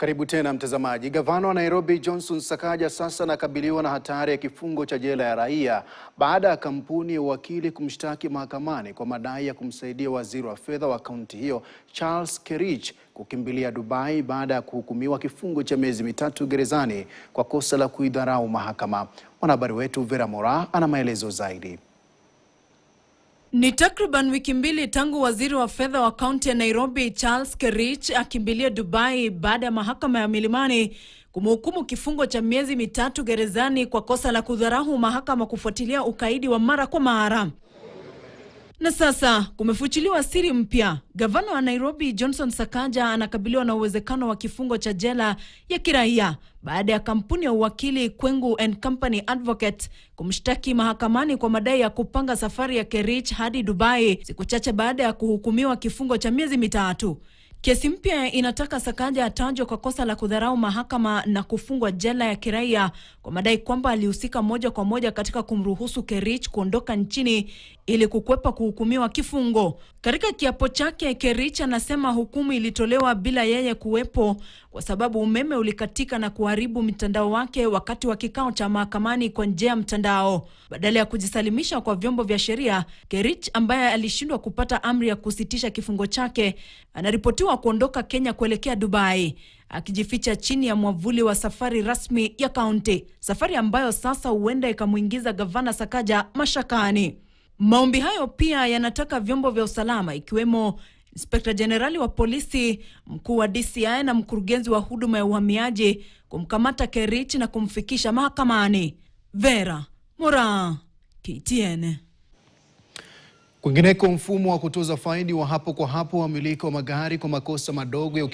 Karibu tena mtazamaji. Gavana wa Nairobi Johnson Sakaja sasa anakabiliwa na hatari ya kifungo cha jela ya raia baada ya kampuni ya uwakili kumshtaki mahakamani kwa madai ya kumsaidia waziri wa fedha wa kaunti hiyo Charles Kerich kukimbilia Dubai baada ya kuhukumiwa kifungo cha miezi 3 gerezani kwa kosa la kuidharau mahakama. Mwanahabari wetu Vera Mora ana maelezo zaidi. Ni takriban wiki mbili tangu waziri wa fedha wa kaunti ya Nairobi Charles Kerich akimbilia Dubai baada ya mahakama ya Milimani kumhukumu kifungo cha miezi 3 gerezani kwa kosa la kudharau mahakama kufuatilia ukaidi wa mara kwa mara. Na sasa kumefuchiliwa siri mpya. Gavana wa Nairobi Johnson Sakaja anakabiliwa na uwezekano wa kifungo cha jela ya kiraia baada ya kampuni ya uwakili Kwengu & Company Advocate kumshtaki mahakamani kwa madai ya kupanga safari ya Kerich hadi Dubai siku chache baada ya kuhukumiwa kifungo cha miezi 3. Kesi mpya inataka Sakaja atajwe kwa kosa la kudharau mahakama na kufungwa jela ya kiraia kwa madai kwamba alihusika moja kwa moja katika kumruhusu Kerich kuondoka nchini ili kukwepa kuhukumiwa kifungo. Katika kiapo chake, Kerich anasema hukumu ilitolewa bila yeye kuwepo kwa sababu umeme ulikatika na kuharibu mtandao wake wakati wa kikao cha mahakamani kwa njia ya mtandao. Badala ya kujisalimisha kwa vyombo vya sheria, Kerich ambaye alishindwa kupata amri ya kusitisha kifungo chake anaripotiwa kuondoka Kenya kuelekea Dubai, akijificha chini ya mwavuli wa safari rasmi ya kaunti, safari ambayo sasa huenda ikamuingiza gavana Sakaja mashakani. Maombi hayo pia yanataka vyombo vya usalama ikiwemo Inspector Generali wa polisi, mkuu wa DCI na mkurugenzi wa huduma ya uhamiaji kumkamata Kerich na kumfikisha mahakamani. Vera Mora, KTN. Kwingineko, mfumo wa kutoza faini wa hapo kwa hapo wamiliki wa magari kwa makosa madogo ya